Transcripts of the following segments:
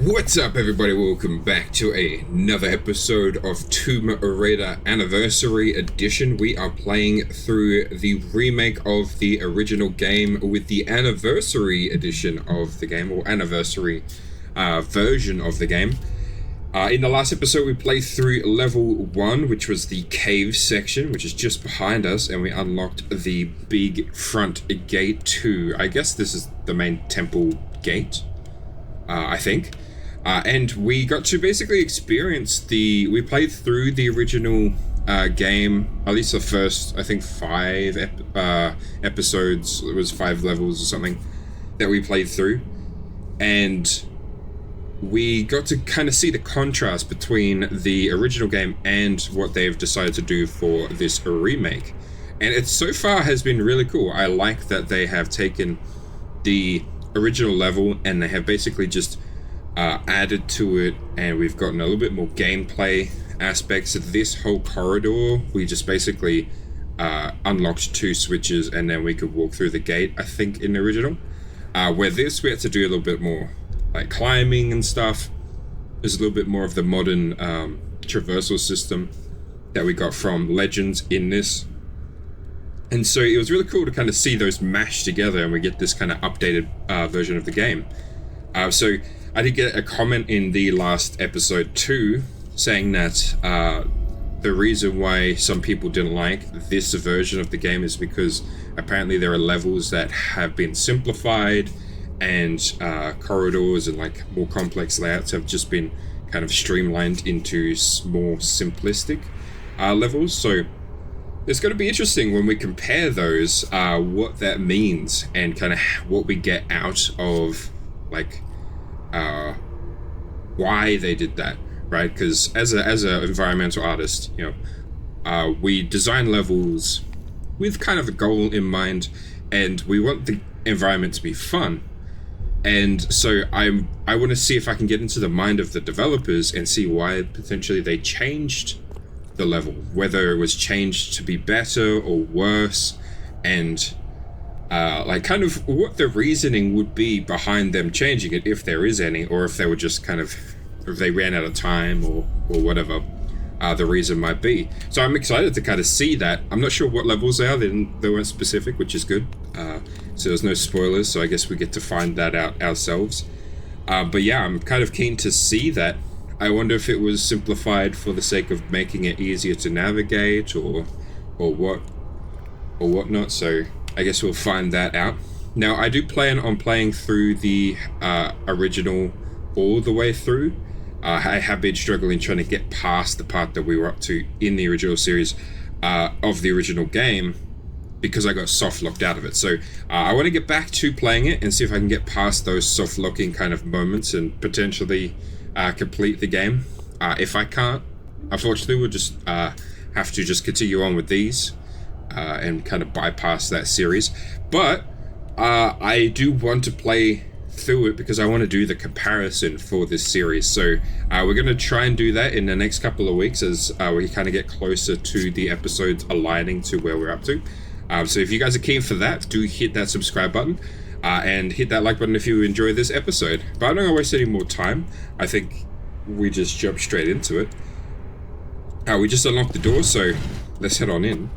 What's up, everybody? Welcome back to another episode of Tomb Raider Anniversary Edition. We are playing through the remake of the original game with the Anniversary Edition of the game, or Anniversary version of the game. In the last episode, we played through level 1, which was the cave section, which is just behind us, and we unlocked the big front gate 2. I guess this is the main temple gate. I think. And we got to basically experience we played through the original game, at least the first, I think, 5 episodes. It was 5 levels or something that we played through. And we got to kind of see the contrast between the original game and what they've decided to do for this remake. And it so far has been really cool. I like that they have taken the original level and they have basically just added to it, and we've gotten a little bit more gameplay aspects of this whole corridor. We just basically unlocked 2 switches and then we could walk through the gate, I think, in the original. Where this, we had to do a little bit more like climbing and stuff. There's a little bit more of the modern traversal system that we got from Legends in this. And so it was really cool to kind of see those mashed together and we get this kind of updated version of the game. So I did get a comment in the last episode too, saying that the reason why some people didn't like this version of the game is because apparently there are levels that have been simplified and corridors and like more complex layouts have just been kind of streamlined into more simplistic levels. So it's going to be interesting when we compare those, what that means and kind of what we get out of, like, why they did that, right? Because as a environmental artist, you know, we design levels with kind of a goal in mind, and we want the environment to be fun. And so I want to see if I can get into the mind of the developers and see why potentially they changed the level, whether it was changed to be better or worse, and like kind of what the reasoning would be behind them changing it, if there is any, or if they were just kind of, if they ran out of time or whatever the reason might be. So I'm excited to kind of see that. I'm not sure what levels they are. They weren't specific, which is good. So there's no spoilers, so I guess we get to find that out ourselves. But yeah, I'm kind of keen to see that. I wonder if it was simplified for the sake of making it easier to navigate or whatnot. So I guess we'll find that out. Now, I do plan on playing through the original all the way through. I have been struggling trying to get past the part that we were up to in the original series of the original game because I got soft locked out of it. So I want to get back to playing it and see if I can get past those soft locking kind of moments and potentially complete the game. If I can't, unfortunately, we'll just have to just continue on with these and kind of bypass that series. But I do want to play through it because I want to do the comparison for this series. So we're going to try and do that in the next couple of weeks as we kind of get closer to the episodes aligning to where we're up to. So if you guys are keen for that, do hit that subscribe button. And hit that like button if you enjoy this episode. But I'm not gonna waste any more time. I think we just jump straight into it. We just unlocked the door, so let's head on in.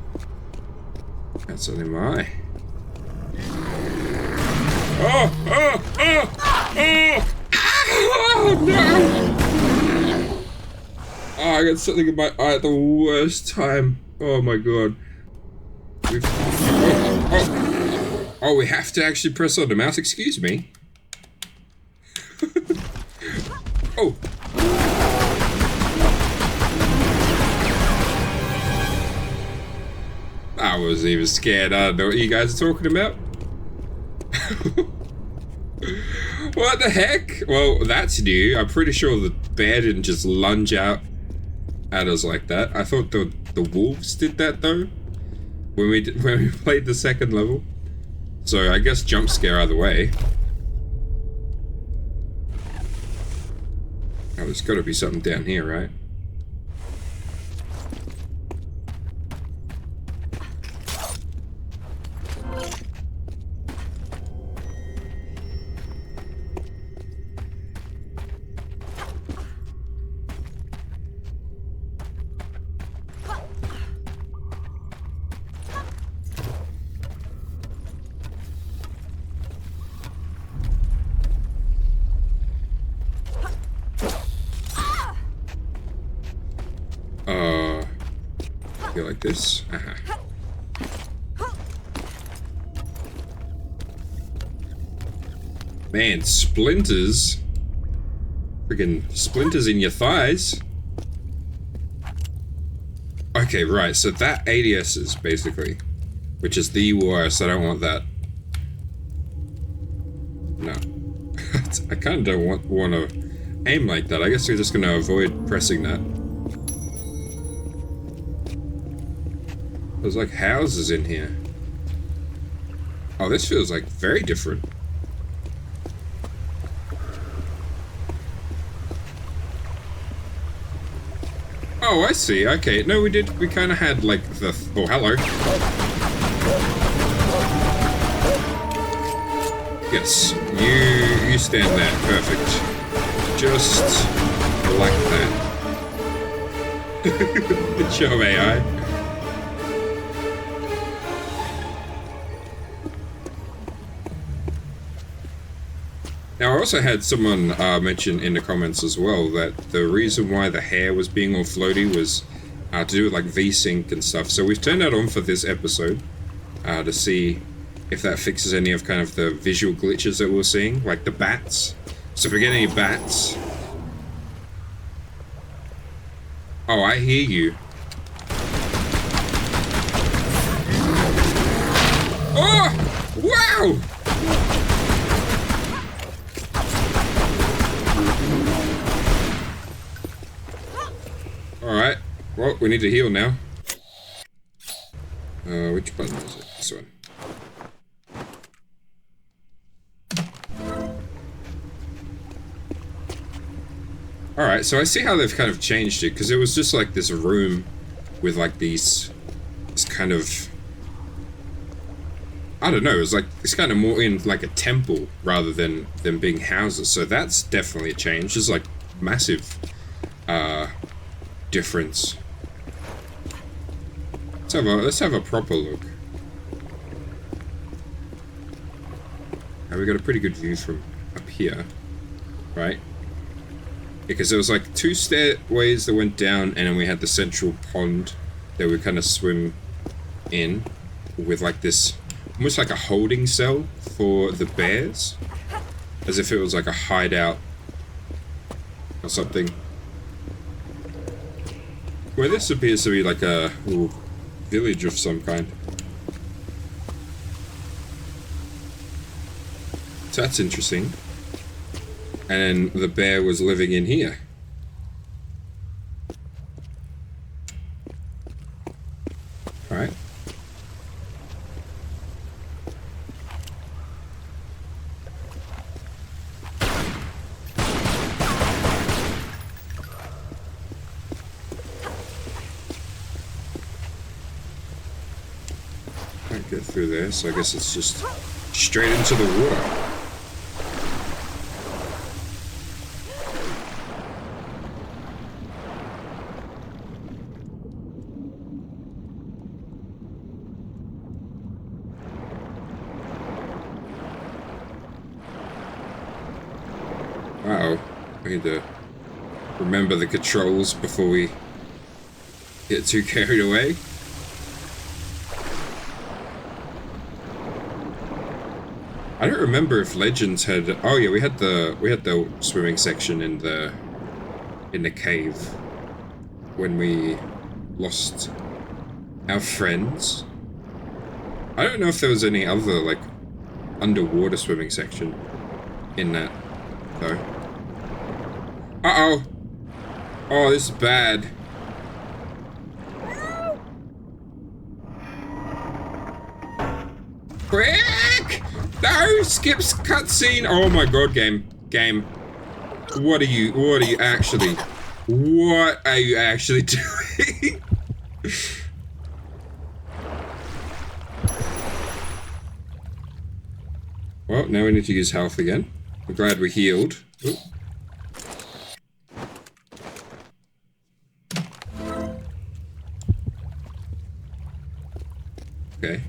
That's only my. Oh no! Oh, I got something in my eye at the worst time. Oh my god. Oh, we have to actually press on the mouse. Excuse me. Oh. I wasn't even scared. I don't know what you guys are talking about. What the heck? Well, that's new. I'm pretty sure the bear didn't just lunge out at us like that. I thought the wolves did that though. When we played the second level. So I guess jump scare either way. Oh, there's got to be something down here, right? this? Man, splinters. Friggin' splinters in your thighs. Okay, right, so that ADS's basically. Which is the worst, I don't want that. No. I kinda don't want to aim like that. I guess we're just gonna avoid pressing that. There's like houses in here. Oh, this feels like very different. Oh, I see. Okay. No, we kind of had like the... Oh, hello. Yes. You stand there. Perfect. Just like that. Good job, AI. Now, I also had someone mention in the comments as well that the reason why the hair was being all floaty was to do with like VSync and stuff. So we've turned that on for this episode to see if that fixes any of kind of the visual glitches that we're seeing, like the bats. So if we get any bats... Oh, I hear you. Oh! Wow! Alright, well, we need to heal now. Which button is it? This one. Alright, so I see how they've kind of changed it, because it was just like this room with like this kind of... I don't know, it was like, it's kind of more in like a temple rather than being houses, so that's definitely a change. There's like massive, difference. Let's have a proper look. And we got a pretty good view from up here, right? Because there was like two stairways that went down, and then we had the central pond that we kind of swim in with like this, almost like a holding cell for the bears, as if it was like a hideout or something. Well, this appears to be like a little village of some kind. So that's interesting. And the bear was living in here. Alright. Can't get through there, so I guess it's just straight into the water. Uh-oh. I need to remember the controls before we get too carried away. I don't remember if Legends had... Oh yeah, we had the swimming section in the cave when we lost our friends. I don't know if there was any other like underwater swimming section in that though. Uh-oh. Oh, this is bad. Quick! No! Skips cutscene! Oh my god, game. What are you actually doing? Well, now we need to use health again. I'm glad we healed. Ooh. Okay.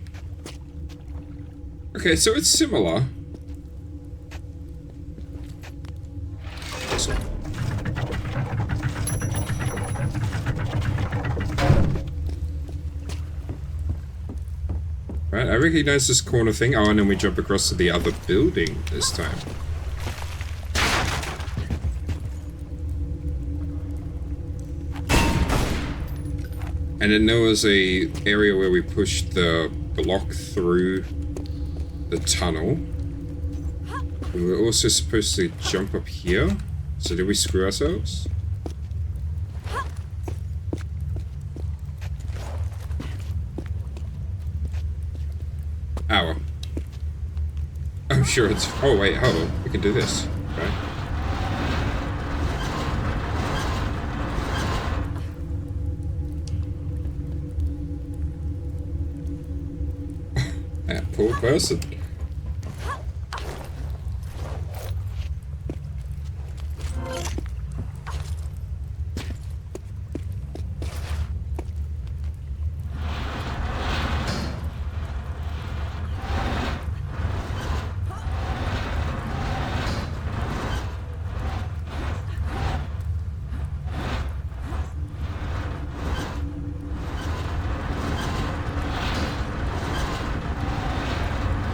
Okay, so it's similar. recognize this corner thing? Oh, and then we jump across to the other building this time. And then there was a area where we pushed the block through the tunnel. We were also supposed to jump up here. So did we screw ourselves? Ow. I'm sure it's... Oh, wait, hold on. We can do this, right? That poor person.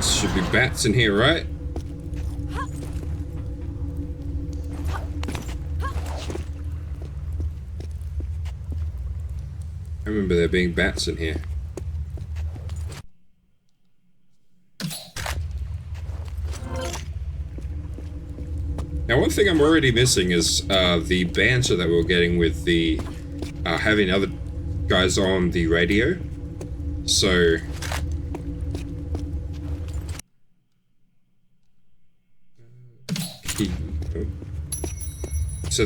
Should be bats in here, right? I remember there being bats in here. Now, one thing I'm already missing is the banter that we're getting with the having other guys on the radio. So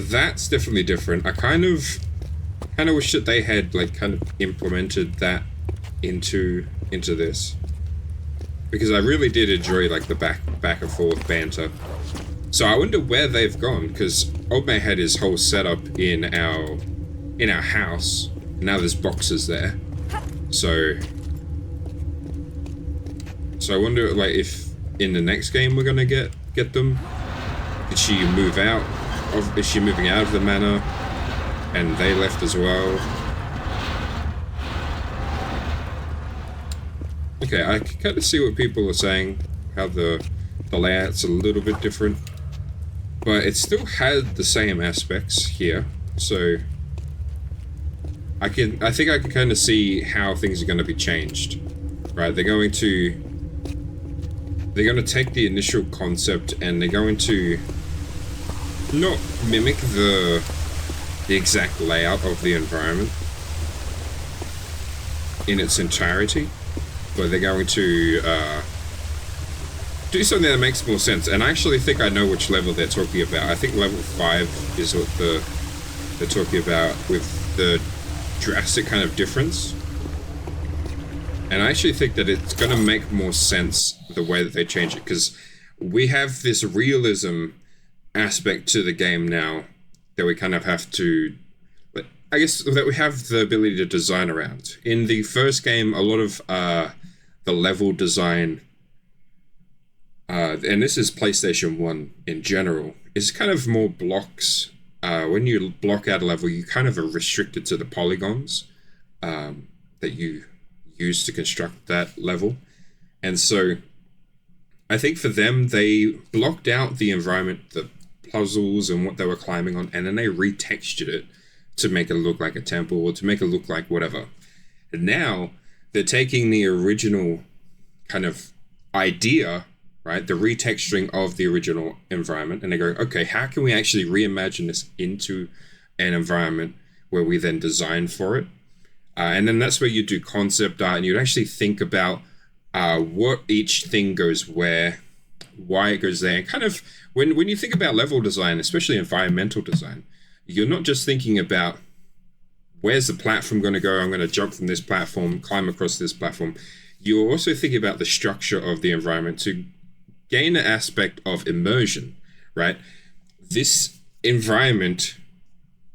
that's definitely different. I kind of wish that they had like kind of implemented that into this, because I really did enjoy like the back and forth banter. So I wonder where they've gone, because Old Mate had his whole setup in our house. Now there's boxes there. So I wonder like if in the next game we're gonna get them. Did she move out? Is she moving out of the manor? And they left as well. Okay, I can kind of see what people are saying, how the layout's a little bit different. But it still had the same aspects here, so I think I can kind of see how things are going to be changed. Right, they're going to take the initial concept and they're going to not mimic the exact layout of the environment in its entirety, but they're going to do something that makes more sense. And I actually think I know which level they're talking about. I think level 5 is what they're talking about with the drastic kind of difference. And I actually think that it's going to make more sense the way that they change it, because we have this realism aspect to the game now that we kind of have to, I guess, that we have the ability to design around. In the first game, a lot of the level design, and this is PlayStation 1 in general, is kind of more blocks. When you block out a level, you kind of are restricted to the polygons that you use to construct that level. And so I think for them, they blocked out the environment, the puzzles and what they were climbing on, and then they retextured it to make it look like a temple or to make it look like whatever. And now they're taking the original kind of idea, right, the retexturing of the original environment, and they go, okay, how can we actually reimagine this into an environment where we then design for it? And then that's where you do concept art, and you'd actually think about what each thing goes where, why it goes there. And kind of when you think about level design, especially environmental design, you're not just thinking about where's the platform going to go, I'm going to jump from this platform, climb across this platform. You're also thinking about the structure of the environment to gain an aspect of immersion, right? This environment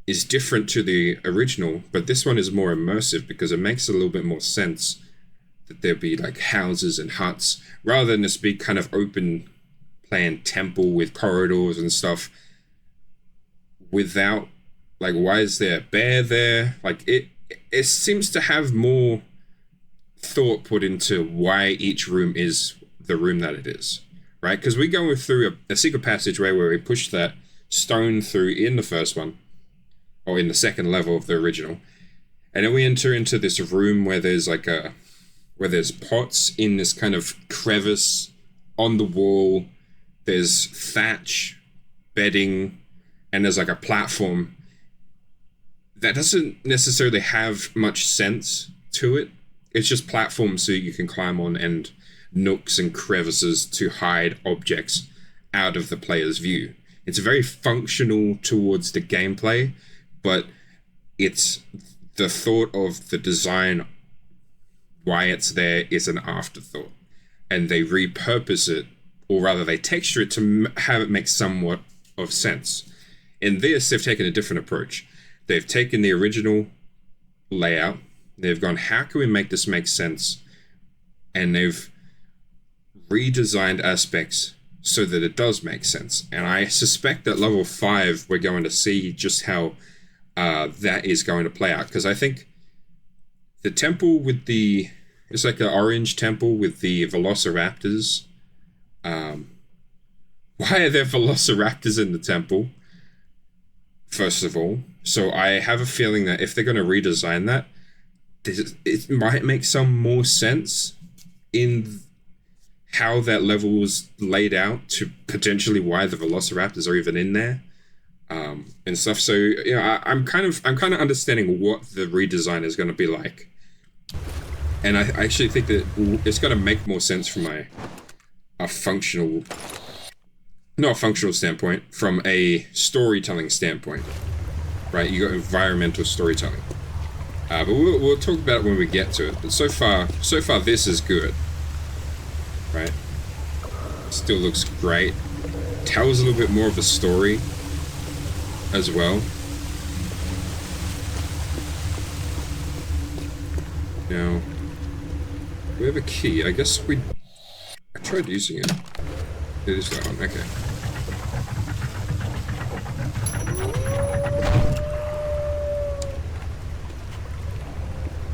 is different to the original, but this one is more immersive because it makes a little bit more sense that there be like houses and huts rather than this big kind of open plan temple with corridors and stuff without, like, why is there a bear there? Like, it seems to have more thought put into why each room is the room that it is, right? Because we go through a secret passageway where we push that stone through in the first one, or in the second level of the original, and then we enter into this room where there's pots in this kind of crevice on the wall. There's thatch, bedding, and there's like a platform that doesn't necessarily have much sense to it. It's just platforms so you can climb on and nooks and crevices to hide objects out of the player's view. It's very functional towards the gameplay, but it's the thought of the design, why it's there, is an afterthought. And they repurpose it, or rather they texture it to have it make somewhat of sense. In this, they've taken a different approach. They've taken the original layout, they've gone, how can we make this make sense? And they've redesigned aspects so that it does make sense. And I suspect that level 5, we're going to see just how that is going to play out. Because I think the temple with it's like an orange temple with the velociraptors. Why are there velociraptors in the temple? First of all. So I have a feeling that if they're going to redesign that, it might make some more sense in how that level was laid out to potentially why the velociraptors are even in there, and stuff. So I'm kind of understanding what the redesign is going to be like, and I actually think that it's going to make more sense from not a functional standpoint, from a storytelling standpoint, right? You got environmental storytelling, but we'll talk about it when we get to it. But so far this is good, right? Still looks great. Tells a little bit more of a story as well. Now, we have a key. I guess I tried using it. It is that one, okay.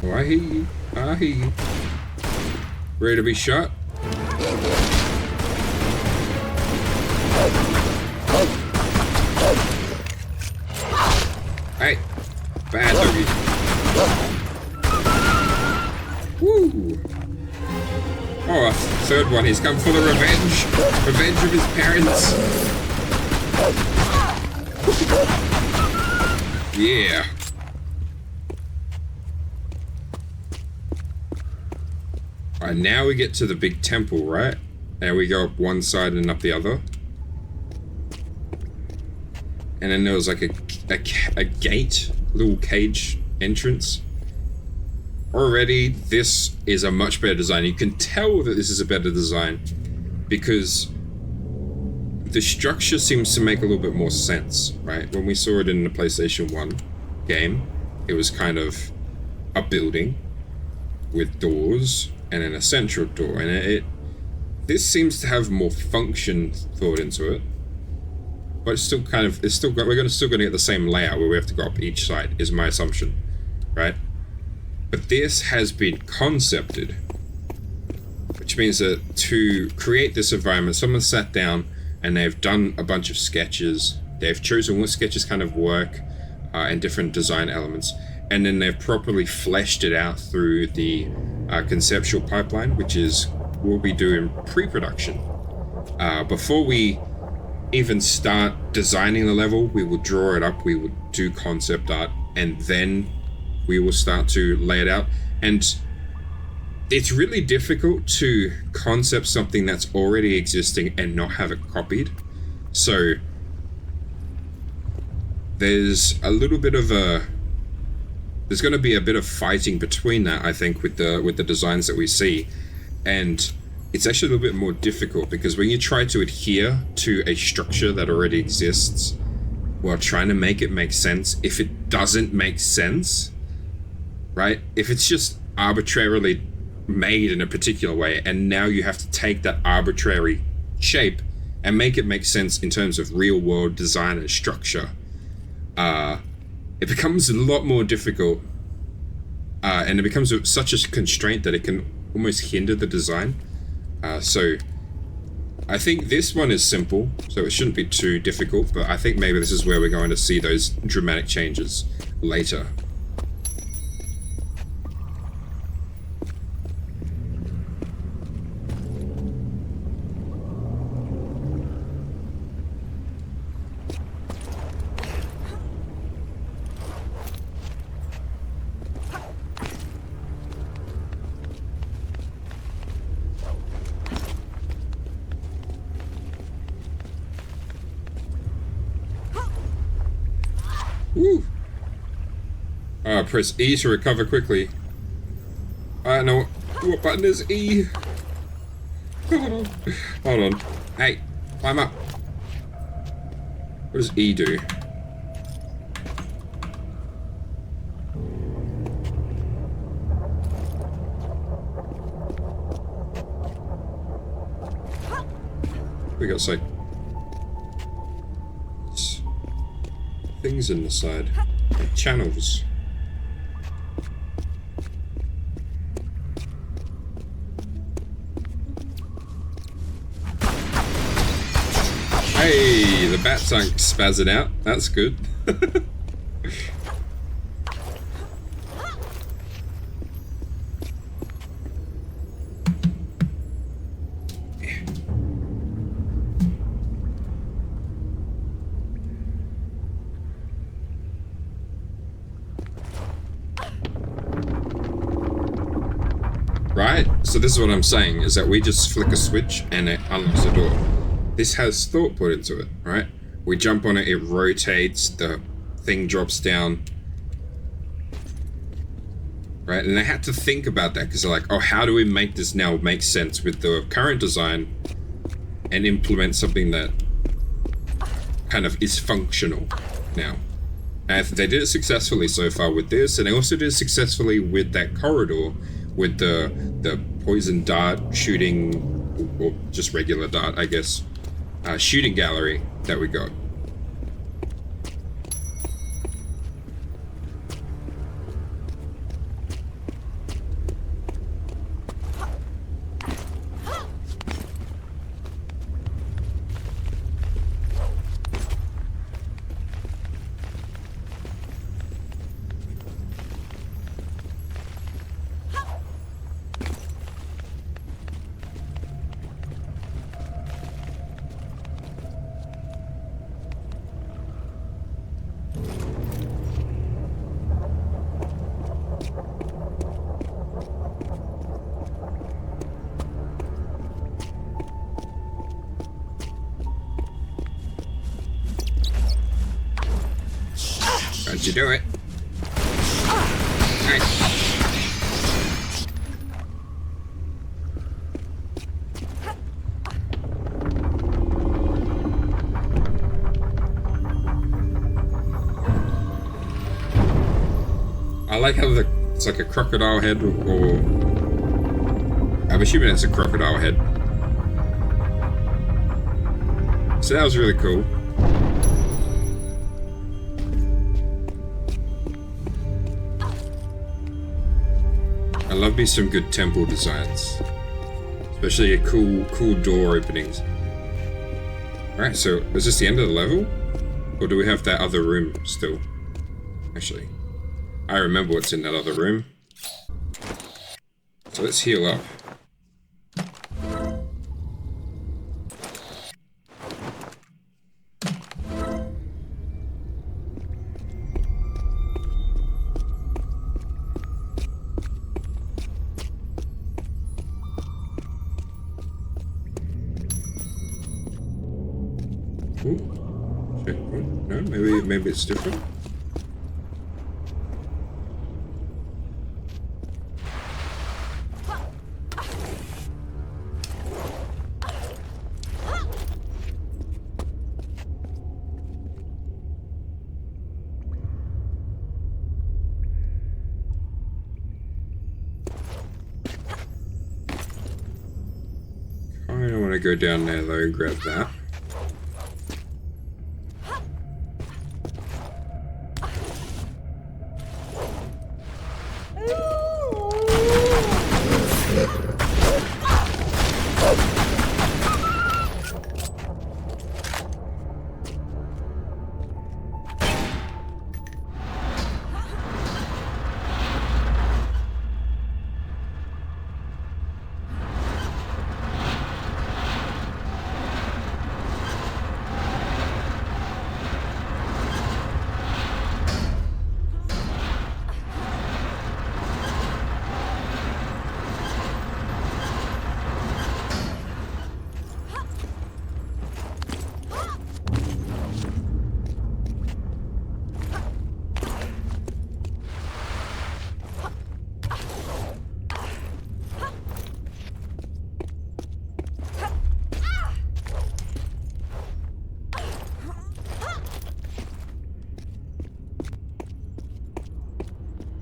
Oh, I hear you. I hear you. Ready to be shot? Hey, bad doggy. Woo! Oh, a third one. He's come for the revenge. Revenge of his parents. Yeah. Alright, now we get to the big temple, right? And we go up one side and up the other. And then there was like a gate, little cage entrance. Already, this is a much better design. You can tell that this is a better design because the structure seems to make a little bit more sense, right? When we saw it in the PlayStation 1 game, it was kind of a building with doors and then a central door, and this seems to have more function thought into it. But it's still kind of, still going to get the same layout where we have to go up each side, is my assumption, right? But this has been concepted, which means that to create this environment, someone sat down and they've done a bunch of sketches. They've chosen what sketches kind of work and different design elements, and then they've properly fleshed it out through the conceptual pipeline, which is what we do in pre-production. Before we even start designing the level, we will draw it up, we will do concept art, and then we will start to lay it out. And it's really difficult to concept something that's already existing and not have it copied. So there's a little bit of there's going to be a bit of fighting between that, I think, with the designs that we see. And it's actually a little bit more difficult because when you try to adhere to a structure that already exists while trying to make it make sense, if it doesn't make sense, right? If it's just arbitrarily made in a particular way, and now you have to take that arbitrary shape and make it make sense in terms of real world design and structure, it becomes a lot more difficult and it becomes such a constraint that it can almost hinder the design. So I think this one is simple, so it shouldn't be too difficult, but I think maybe this is where we're going to see those dramatic changes later. Woo! Press E to recover quickly. I don't know what button is E. Hold on. Hey, climb up. What does E do? We got like things in the side, like channels. Hey, the bats aren't spazzing out. That's good. Right? So this is what I'm saying, is that we just flick a switch and it unlocks the door. This has thought put into it, right? We jump on it, it rotates, the thing drops down. Right? And they had to think about that because they're like, oh, how do we make this now make sense with the current design and implement something that kind of is functional now? And they did it successfully so far with this, and they also did it successfully with that corridor with the poison dart shooting, or just regular dart, I guess, shooting gallery that we got. How'd you do it? Nice. I like how it's like a crocodile head, or I'm assuming it's a crocodile head. So that was really cool. I love me some good temple designs, especially a cool door openings. Alright, so is this the end of the level? Or do we have that other room still? Actually, I remember what's in that other room. So let's heal up. Ooh. Checkpoint? No, maybe it's different. I don't want to go down there though and grab that.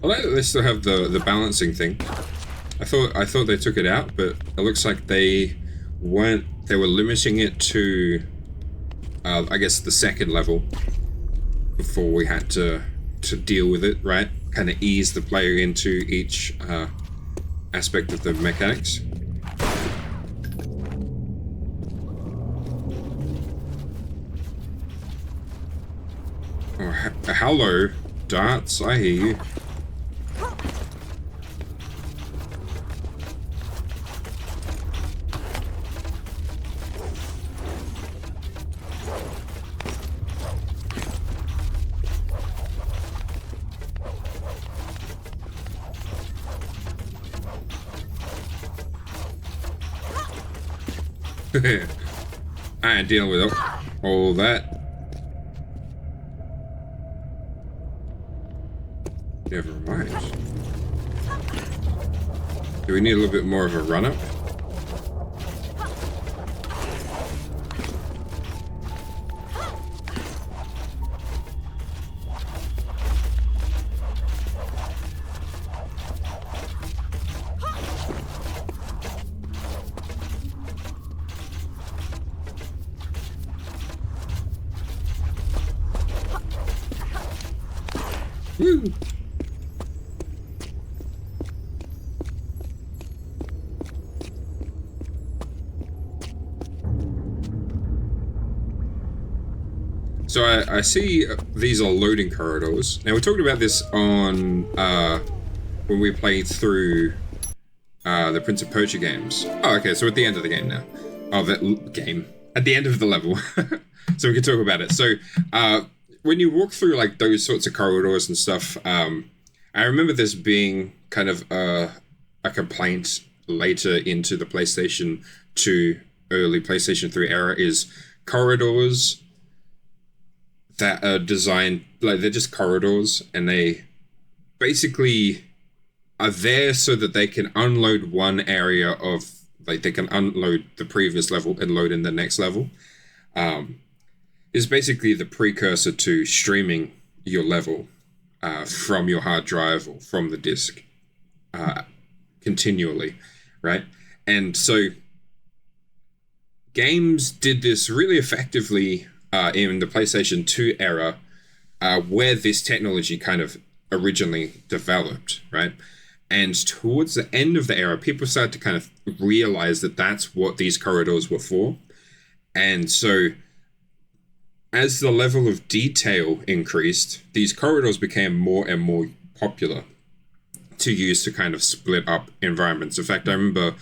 I like that they still have the balancing thing. I thought they took it out, but it looks like they weren't. They were limiting it to, I guess, the second level before we had to deal with it, right? Kind of ease the player into each aspect of the mechanics. Oh, hello, darts. I hear you. I ain't dealing with all that. Never mind. Do we need a little bit more of a run-up? Woo! So I see these are loading corridors. Now we talked about this on when we played through the Prince of Persia games. Oh, okay, so at the end of the game now. Oh, that game. At the end of the level. So we can talk about it. So when you walk through like those sorts of corridors and stuff, I remember this being kind of a complaint later into the PlayStation 2, early PlayStation 3 era is corridors that are designed, like they're just corridors and they basically are there so that they can unload one area of, like they can unload the previous level and load in the next level. Is basically the precursor to streaming your level from your hard drive or from the disk continually, right? And so games did this really effectively in the PlayStation 2 era, where this technology kind of originally developed, right? And towards the end of the era, people started to kind of realize that that's what these corridors were for. And so as the level of detail increased, these corridors became more and more popular to use to kind of split up environments. In fact, I remember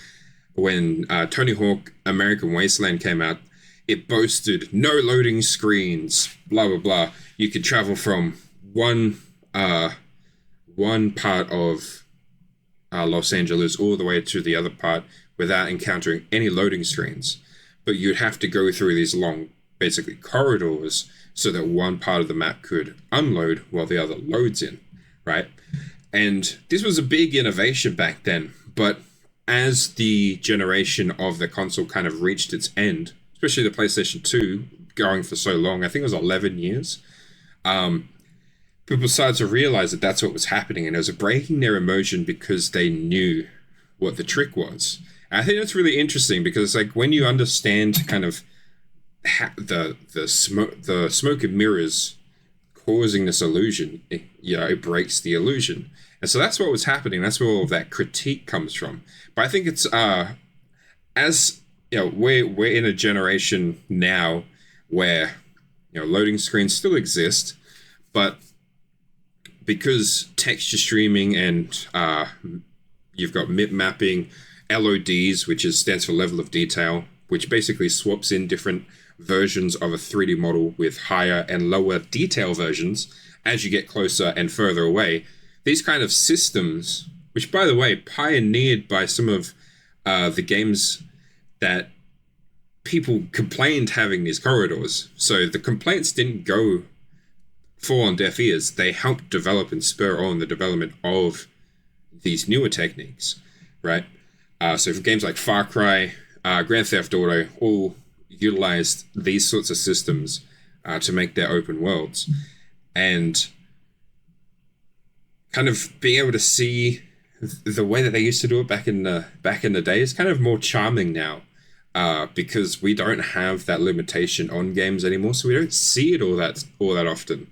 when Tony Hawk American Wasteland came out, it boasted no loading screens, blah, blah, blah. You could travel from one part of Los Angeles all the way to the other part without encountering any loading screens. But you'd have to go through these long, basically corridors, so that one part of the map could unload while the other loads in, right? And this was a big innovation back then, but as the generation of the console kind of reached its end, especially the PlayStation 2, going for so long, I think it was 11 years, people started to realize that that's what was happening, and it was breaking their immersion because they knew what the trick was. And I think that's really interesting because it's like when you understand kind of the smoke and mirrors causing this illusion, it breaks the illusion. And so that's what was happening. That's where all of that critique comes from. But I think it's as we're in a generation now where loading screens still exist, but because texture streaming and you've got mip mapping, LODs, which stands for level of detail, which basically swaps in different versions of a 3D model with higher and lower detail versions as you get closer and further away. These kind of systems, which by the way, pioneered by some of the games that people complained having these corridors. So the complaints didn't fall on deaf ears. They helped develop and spur on the development of these newer techniques, right? So for games like Far Cry, Grand Theft Auto, all utilized these sorts of systems to make their open worlds. And kind of being able to see the way that they used to do it back in the day is kind of more charming now, because we don't have that limitation on games anymore, so we don't see it all that often.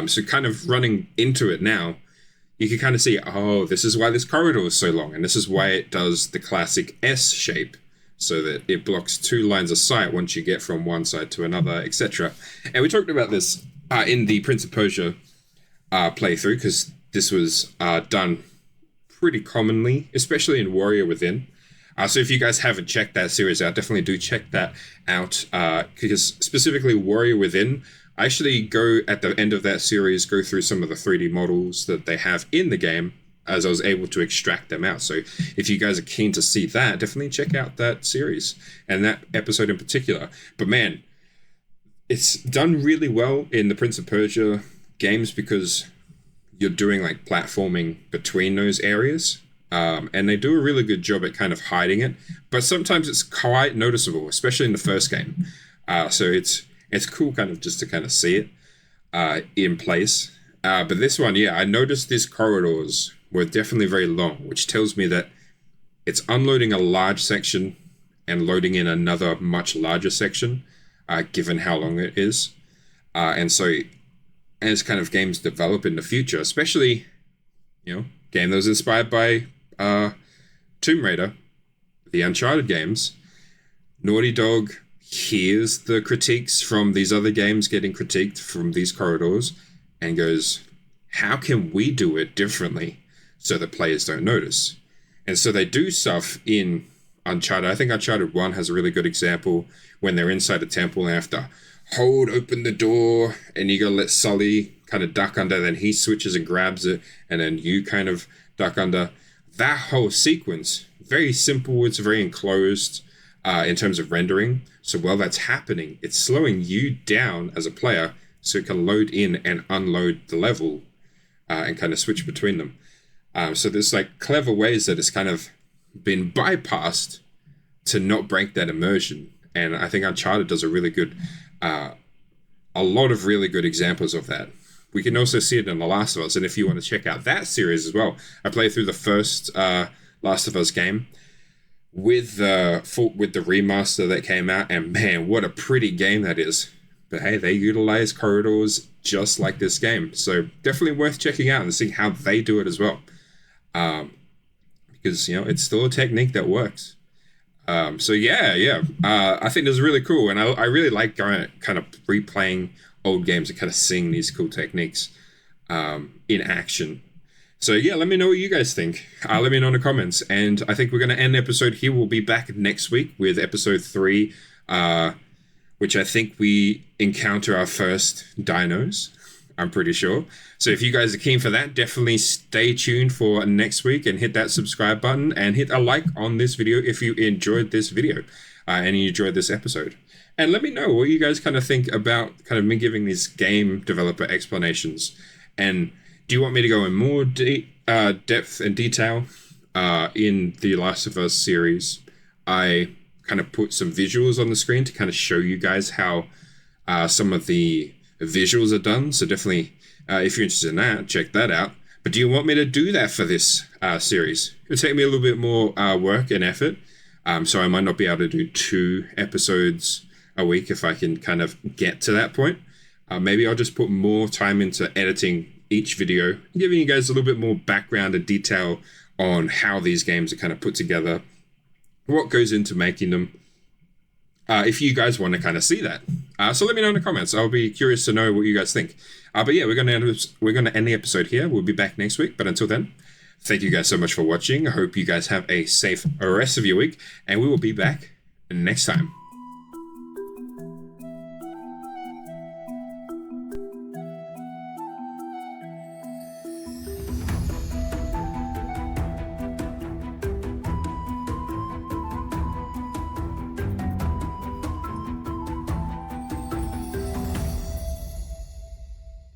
So kind of running into it now, you can kind of see, oh, this is why this corridor is so long, and this is why it does the classic S shape, so that it blocks 2 lines of sight once you get from one side to another, etc. And we talked about this in the Prince of Persia playthrough, because this was done pretty commonly, especially in Warrior Within. So if you guys haven't checked that series out, definitely do check that out, because specifically Warrior Within, I actually go at the end of that series, go through some of the 3D models that they have in the game, as I was able to extract them out. So if you guys are keen to see that, definitely check out that series and that episode in particular. But man, it's done really well in the Prince of Persia games, because you're doing like platforming between those areas. And they do a really good job at kind of hiding it, but sometimes it's quite noticeable, especially in the first game. So it's cool kind of just to kind of see it in place. But this one, yeah, I noticed these corridors were definitely very long, which tells me that it's unloading a large section and loading in another much larger section, given how long it is. And so as kind of games develop in the future, especially, game that was inspired by Tomb Raider, the Uncharted games, Naughty Dog hears the critiques from these other games getting critiqued from these corridors and goes, how can we do it differently so that players don't notice? And so they do stuff in Uncharted. I think Uncharted 1 has a really good example when they're inside a temple and they have to hold open the door, and you gotta let Sully kind of duck under, then he switches and grabs it, and then you kind of duck under. That whole sequence, very simple, it's very enclosed in terms of rendering. So while that's happening, it's slowing you down as a player so it can load in and unload the level and kind of switch between them. So there's like clever ways that it's kind of been bypassed to not break that immersion. And I think Uncharted does a really good, a lot of really good examples of that. We can also see it in The Last of Us. And if you want to check out that series as well, I played through the first Last of Us game with the remaster that came out, and man, what a pretty game that is. But hey, they utilize corridors just like this game, so definitely worth checking out and seeing how they do it as well, because it's still a technique that works. So yeah, I think this is really cool, and I really like kind of replaying old games and kind of seeing these cool techniques in action. So yeah, let me know what you guys think. Let me know in the comments. And I think we're going to end the episode here. We'll be back next week with episode 3, which I think we encounter our first dinos, I'm pretty sure. So if you guys are keen for that, definitely stay tuned for next week and hit that subscribe button and hit a like on this video if you enjoyed this video and you enjoyed this episode. And let me know what you guys kind of think about kind of me giving these game developer explanations. And do you want me to go in more depth and detail in the Last of Us series? I kind of put some visuals on the screen to kind of show you guys how some of the visuals are done. So definitely, if you're interested in that, check that out. But do you want me to do that for this series? It'll take me a little bit more work and effort. So I might not be able to do 2 episodes a week if I can kind of get to that point. Maybe I'll just put more time into editing each video, giving you guys a little bit more background and detail on how these games are kind of put together, what goes into making them, if you guys want to kind of see that. So let me know in the comments. I'll be curious to know what you guys think. But yeah, we're going to end the episode here. We'll be back next week. But until then, thank you guys so much for watching. I hope you guys have a safe rest of your week, and we will be back next time.